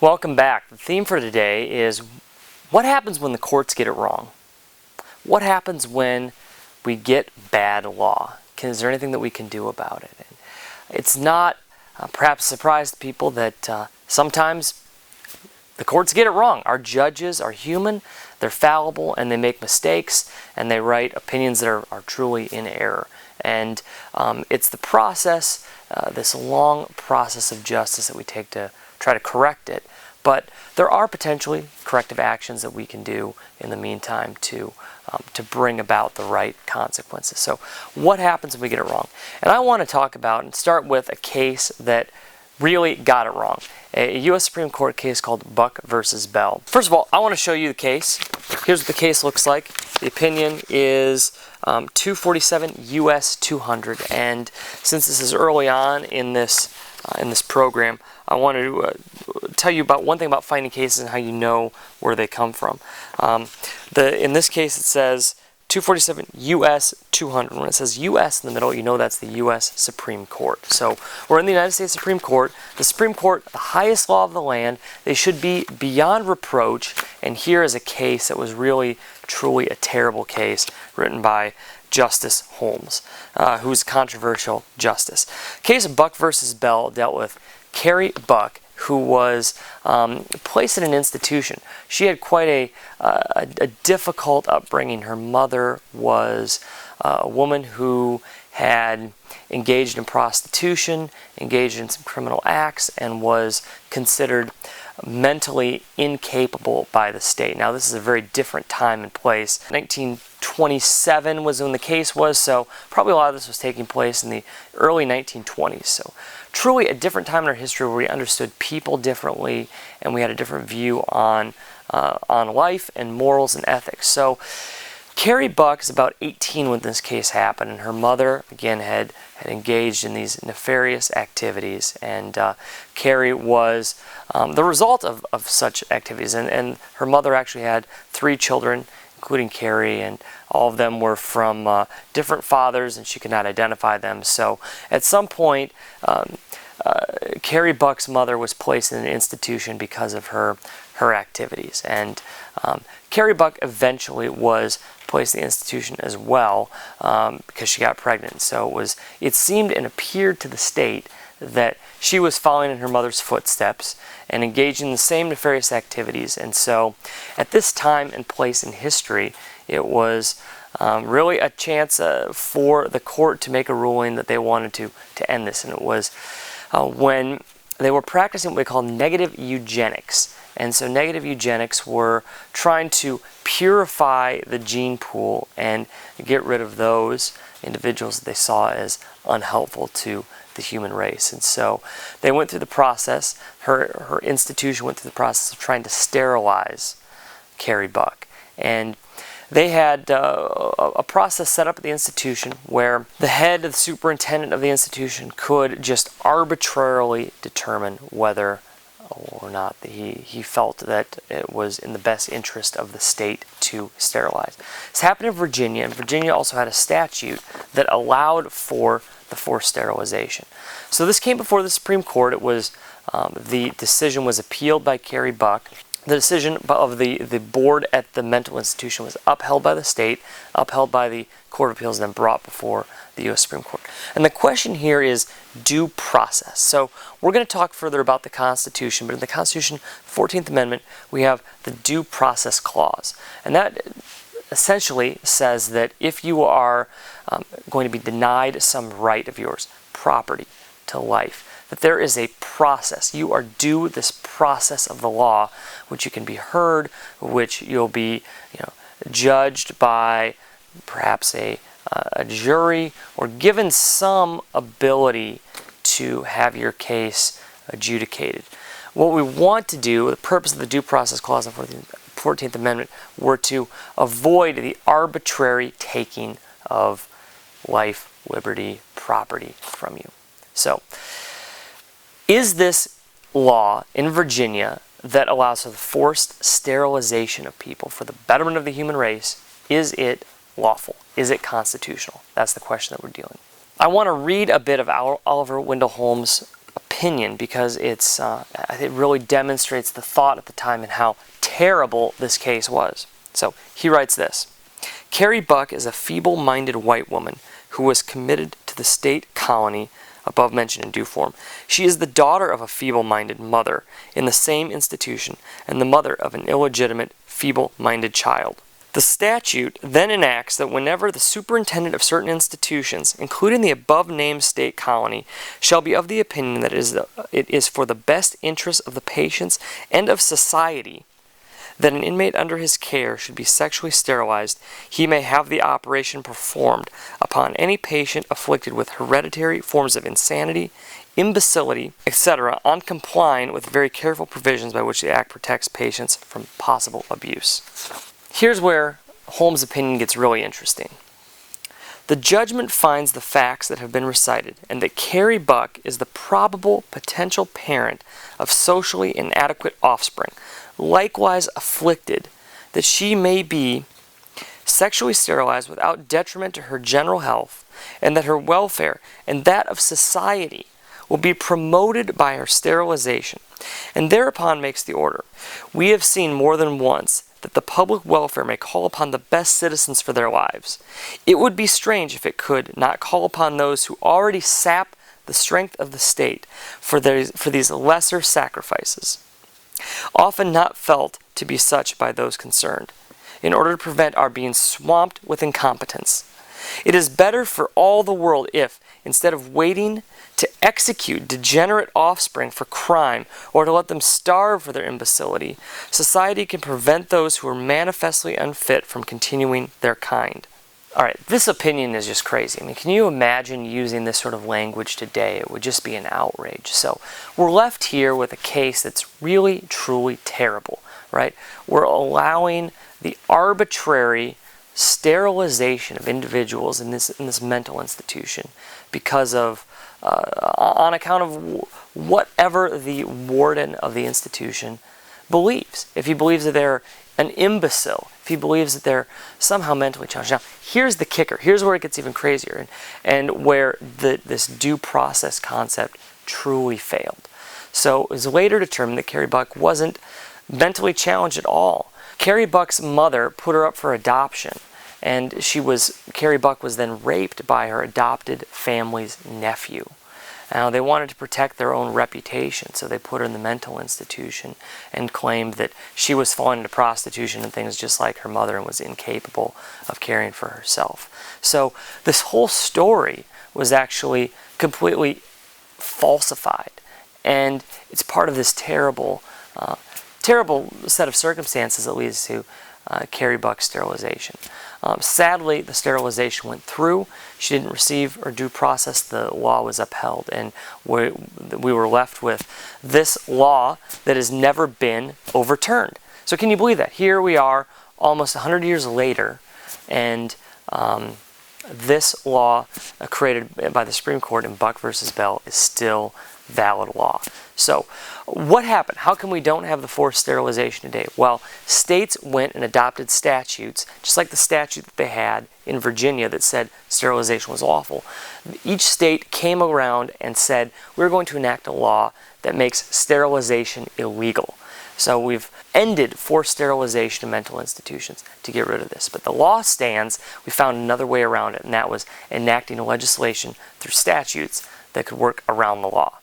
Welcome back. The theme for today is what happens when the courts get it wrong? What happens when we get bad law? Is there anything that we can do about it? And it's not perhaps a surprise to people that sometimes the courts get it wrong. Our judges are human, they're fallible, and they make mistakes, and they write opinions that are truly in error. And it's the process, this long process of justice that we take to try to correct it. But there are potentially corrective actions that we can do in the meantime to bring about the right consequences. So what happens when we get it wrong? And I want to talk about and start with a case that really got it wrong. A U.S. Supreme Court case called Buck versus Bell. First of all, I want to show you the case. Here's what the case looks like. The opinion is 247 U.S. 200. And since this is early on in this program, I want to tell you about one thing about finding cases and how you know where they come from. In this case, it says 247 U.S. 200. When it says U.S. in the middle, you know that's the U.S. Supreme Court. So we're in the United States Supreme Court. The Supreme Court, the highest law of the land, they should be beyond reproach. And here is a case that was really, truly a terrible case written by Justice Holmes, who's a controversial justice. Case of Buck versus Bell dealt with Carrie Buck, who was placed in an institution. She had quite a difficult upbringing. Her mother was a woman who had engaged in prostitution, engaged in some criminal acts, and was considered mentally incapable by the state. Now, this is a very different time and place. 1927 was when the case was, so probably a lot of this was taking place in the early 1920s. So truly a different time in our history where we understood people differently and we had a different view on life and morals and ethics. So Carrie Buck is about 18 when this case happened, and her mother, again, had engaged in these nefarious activities, and Carrie was the result of such activities. And her mother actually had 3 children, including Carrie, and all of them were from different fathers, and she could not identify them. So at some point, Carrie Buck's mother was placed in an institution because of her activities. And Carrie Buck eventually was placed in the institution as well because she got pregnant. So it seemed and appeared to the state that she was following in her mother's footsteps and engaging in the same nefarious activities. And so at this time and place in history, it was really a chance for the court to make a ruling that they wanted to end this. And it was when they were practicing what we call negative eugenics. And so negative eugenics were trying to purify the gene pool and get rid of those individuals that they saw as unhelpful to the human race. And so they went through the process, her institution went through the process of trying to sterilize Carrie Buck. And they had a process set up at the institution where the head, the superintendent of the institution, could just arbitrarily determine whether or not he felt that it was in the best interest of the state to sterilize. This happened in Virginia, and Virginia also had a statute that allowed for the forced sterilization. So this came before the Supreme Court. It was the decision was appealed by Carrie Buck. The decision of the board at the mental institution was upheld by the state, upheld by the Court of Appeals, and then brought before the U.S. Supreme Court. And the question here is due process. So we're going to talk further about the Constitution, but in the Constitution, 14th Amendment, we have the Due Process Clause. And that essentially says that if you are going to be denied some right of yours, property, to life, that there is a process. You are due this process of the law, which you can be heard, which you'll be judged by perhaps a jury, or given some ability to have your case adjudicated. What we want to do, the purpose of the Due Process Clause of the 14th Amendment, were to avoid the arbitrary taking of life, liberty, property from you. So, is this law in Virginia that allows for the forced sterilization of people for the betterment of the human race, is it lawful? Is it constitutional? That's the question that we're dealing with. I want to read a bit of Oliver Wendell Holmes' opinion opinion because it really demonstrates the thought at the time and how terrible this case was. So he writes this: Carrie Buck is a feeble-minded white woman who was committed to the state colony above mentioned in due form. She is the daughter of a feeble-minded mother in the same institution and the mother of an illegitimate, feeble-minded child. The statute then enacts that whenever the superintendent of certain institutions, including the above-named state colony, shall be of the opinion that it is for the best interest of the patients and of society that an inmate under his care should be sexually sterilized, he may have the operation performed upon any patient afflicted with hereditary forms of insanity, imbecility, etc., on complying with very careful provisions by which the Act protects patients from possible abuse. Here's where Holmes' opinion gets really interesting. The judgment finds the facts that have been recited, and that Carrie Buck is the probable potential parent of socially inadequate offspring, likewise afflicted, that she may be sexually sterilized without detriment to her general health, and that her welfare and that of society will be promoted by her sterilization, and thereupon makes the order. We have seen more than once that the public welfare may call upon the best citizens for their lives. It would be strange if it could not call upon those who already sap the strength of the state for these lesser sacrifices, often not felt to be such by those concerned, in order to prevent our being swamped with incompetence. It is better for all the world if, instead of waiting to execute degenerate offspring for crime or to let them starve for their imbecility, society can prevent those who are manifestly unfit from continuing their kind. All right, this opinion is just crazy. I mean, can you imagine using this sort of language today? It would just be an outrage. So we're left here with a case that's really, truly terrible, right? We're allowing the arbitrary sterilization of individuals in this mental institution because of, on account of whatever the warden of the institution believes. If he believes that they're an imbecile, if he believes that they're somehow mentally challenged. Now, here's the kicker. Here's where it gets even crazier, and where this due process concept truly failed. So it was later determined that Carrie Buck wasn't mentally challenged at all. Carrie Buck's mother put her up for adoption, and Carrie Buck was then raped by her adopted family's nephew. Now, they wanted to protect their own reputation, so they put her in the mental institution and claimed that she was falling into prostitution and things just like her mother and was incapable of caring for herself. So this whole story was actually completely falsified, and it's part of this terrible set of circumstances that leads to Carrie Buck's sterilization. Sadly, the sterilization went through. She didn't receive her due process. The law was upheld, and we were left with this law that has never been overturned. So can you believe that? Here we are almost 100 years later, and this law created by the Supreme Court in Buck versus Bell is still valid law. So what happened? How come we don't have the forced sterilization today? Well, states went and adopted statutes, just like the statute that they had in Virginia that said sterilization was awful. Each state came around and said, we're going to enact a law that makes sterilization illegal. So we've ended forced sterilization in mental institutions to get rid of this. But the law stands. We found another way around it, and that was enacting legislation through statutes that could work around the law.